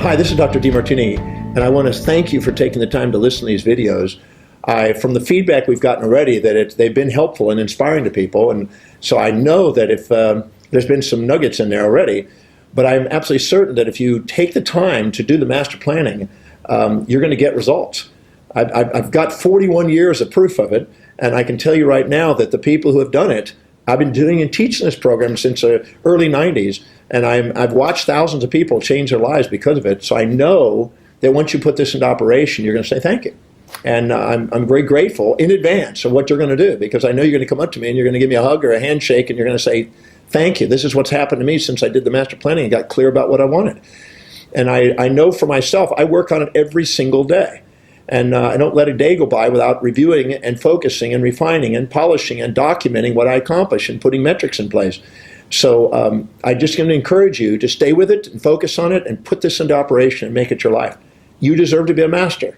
Hi, this is Dr. DeMartini, and I want to thank you for taking the time to listen to these videos. From the feedback we've gotten already, that they've been helpful and inspiring to people, and so I know that if there's been some nuggets in there already, but I'm absolutely certain that if you take the time to do the master planning, you're going to get results. I've got 41 years of proof of it, and I can tell you right now that the people who have done it, I've been doing and teaching this program since the early 90s, and I've watched thousands of people change their lives because of it. So I know that once you put this into operation, you're going to say thank you. And I'm very grateful in advance of what you're going to do, because I know you're going to come up to me and you're going to give me a hug or a handshake, and you're going to say thank you. This is what's happened to me since I did the master planning and got clear about what I wanted. And I know for myself, I work on it every single day. And I don't let a day go by without reviewing and focusing and refining and polishing and documenting what I accomplish and putting metrics in place. So I just going to encourage you to stay with it and focus on it and put this into operation and make it your life. You deserve to be a master,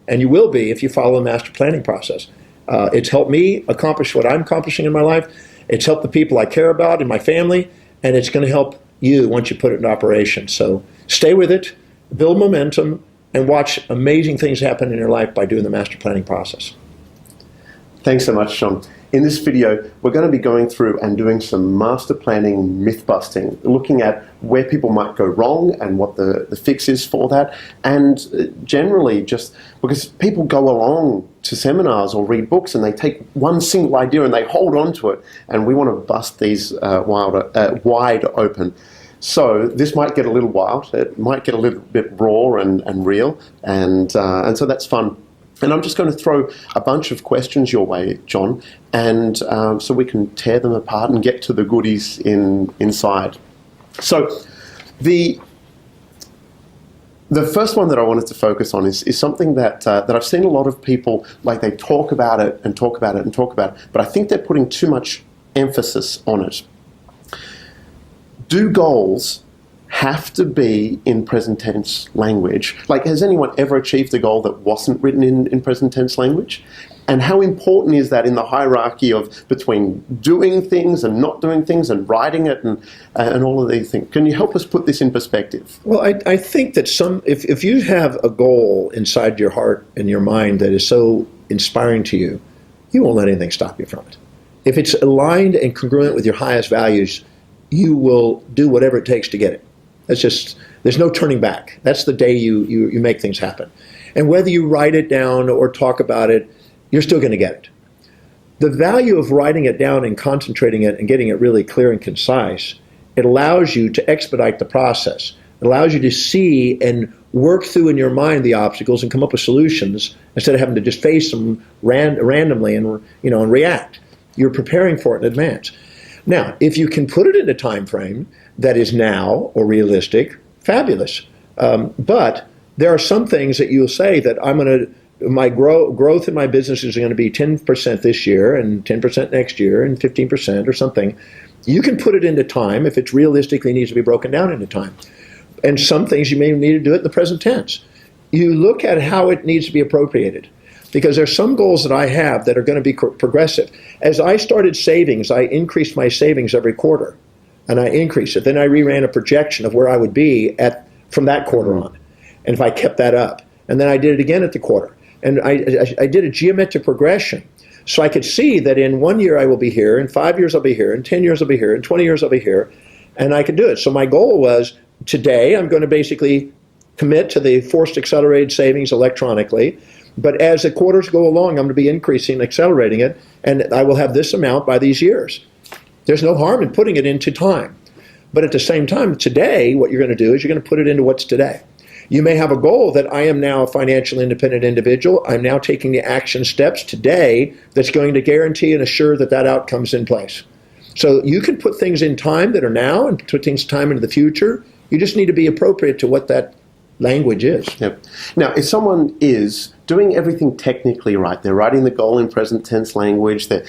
and you will be if you follow the master planning process. It's helped me accomplish what I'm accomplishing in my life. It's helped the people I care about in my family, and it's going to help you once you put it into operation. So stay with it, build momentum, and watch amazing things happen in your life by doing the master planning process. Thanks so much, John. In this video, we're going to be going through and doing some master planning myth busting, looking at where people might go wrong and what the fix is for that, and generally just because people go along to seminars or read books and they take one single idea and they hold on to it, and we want to bust these wide open. So this might get a little wild, it might get a little bit raw and real, and so that's fun. And I'm just going to throw a bunch of questions your way, John, and so we can tear them apart and get to the goodies inside. So the first one that I wanted to focus on is something that I've seen a lot of people, like they talk about it and talk about it and talk about it, but I think they're putting too much emphasis on it. Do goals have to be in present tense language? Like, has anyone ever achieved a goal that wasn't written in present tense language? And how important is that in the hierarchy of between doing things and not doing things and writing it and all of these things? Can you help us put this in perspective? Well, I think that if you have a goal inside your heart and your mind that is so inspiring to you, you won't let anything stop you from it. If it's aligned and congruent with your highest values, you will do whatever it takes to get it. That's just, there's no turning back. That's the day you make things happen. And whether you write it down or talk about it, you're still going to get it. The value of writing it down and concentrating it and getting it really clear and concise, it allows you to expedite the process. It allows you to see and work through in your mind the obstacles and come up with solutions instead of having to just face them randomly and react. You're preparing for it in advance. Now, if you can put it in a time frame that is now or realistic, fabulous. But there are some things that you'll say that my growth in my business is going to be 10% this year and 10% next year and 15% or something. You can put it into time if it realistically needs to be broken down into time. And some things you may need to do it in the present tense. You look at how it needs to be appropriated. Because there's some goals that I have that are going to be progressive. As I started savings, I increased my savings every quarter, and I increased it. Then I reran a projection of where I would be from that quarter on, and if I kept that up. And then I did it again at the quarter. And I did a geometric progression, so I could see that in 1 year I will be here, in 5 years I'll be here, in 10 years I'll be here, in 20 years I'll be here, and I could do it. So my goal was, today I'm going to basically commit to the forced accelerated savings electronically. But as the quarters go along, I'm going to be increasing and accelerating it, and I will have this amount by these years. There's no harm in putting it into time. But at the same time, today, what you're going to do is you're going to put it into what's today. You may have a goal that I am now a financially independent individual. I'm now taking the action steps today that's going to guarantee and assure that that outcome's in place. So you can put things in time that are now and put things time into the future. You just need to be appropriate to what that language is. Yep. Now, if someone is doing everything technically right, they're writing the goal in present tense language, they're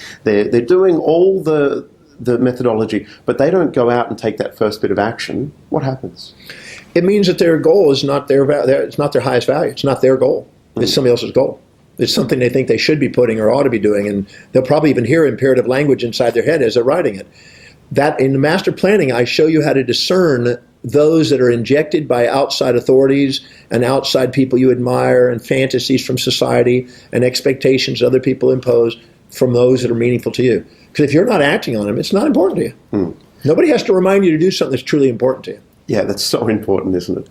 doing all the methodology, but they don't go out and take that first bit of action, what happens? It means that their goal is not it's not their highest value. It's not their goal. It's somebody else's goal. It's something they think they should be putting or ought to be doing, and they'll probably even hear imperative language inside their head as they're writing it. That in the master planning, I show you how to discern those that are injected by outside authorities and outside people you admire and fantasies from society and expectations other people impose from those that are meaningful to you. Because if you're not acting on them, it's not important to you. Nobody has to remind you to do something that's truly important to you. Yeah, that's so important, isn't it?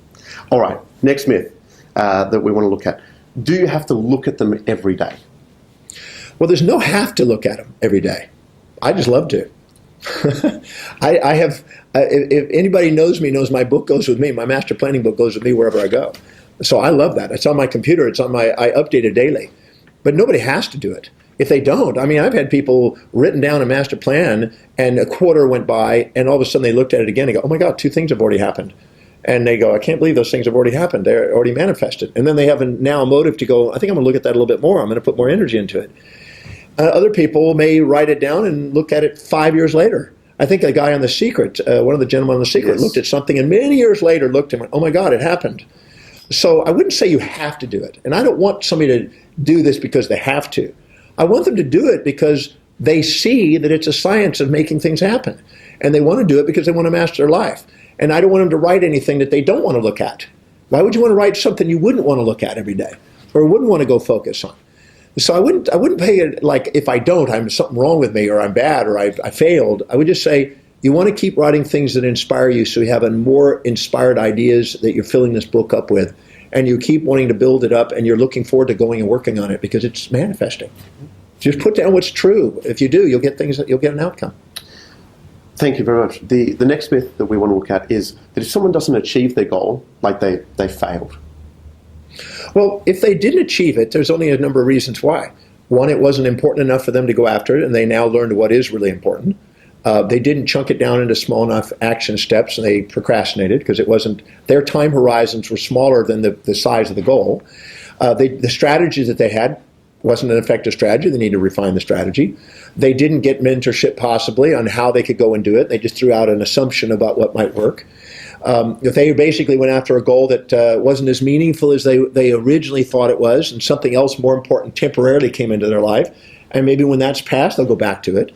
All right, next myth that we want to look at. Do you have to look at them every day? Well, there's no have to look at them every day. I just love to. I have, if anybody knows me, knows my book goes with me. My master planning book goes with me wherever I go. So I love that. It's on my computer. It's on I update it daily. But nobody has to do it. If they don't, I mean, I've had people written down a master plan and a quarter went by and all of a sudden they looked at it again and go, oh my God, 2 things have already happened. And they go, I can't believe those things have already happened. They're already manifested. And then they have now a motive to go, I think I'm going to look at that a little bit more. I'm going to put more energy into it. Other people may write it down and look at it 5 years later. I think a guy on The Secret, one of the gentlemen on The Secret, looked at something and many years later looked and went, oh my God, it happened. So I wouldn't say you have to do it. And I don't want somebody to do this because they have to. I want them to do it because they see that it's a science of making things happen. And they want to do it because they want to master their life. And I don't want them to write anything that they don't want to look at. Why would you want to write something you wouldn't want to look at every day or wouldn't want to go focus on? So I wouldn't pay it like if I don't, I'm something wrong with me or I'm bad or I failed. I would just say you want to keep writing things that inspire you so you have a more inspired ideas that you're filling this book up with. And you keep wanting to build it up and you're looking forward to going and working on it because it's manifesting. Just put down what's true. If you do, you'll get an outcome. Thank you very much. The next myth that we want to look at is that if someone doesn't achieve their goal, like they failed. Well, if they didn't achieve it, there's only a number of reasons why. One, it wasn't important enough for them to go after it, and they now learned what is really important. They didn't chunk it down into small enough action steps, and they procrastinated because it wasn't, their time horizons were smaller than the size of the goal. The strategies that they had wasn't an effective strategy. They need to refine the strategy. They didn't get mentorship possibly on how they could go and do it. They just threw out an assumption about what might work. If they basically went after a goal that wasn't as meaningful as they originally thought it was, and something else more important temporarily came into their life, and maybe when that's passed, they'll go back to it.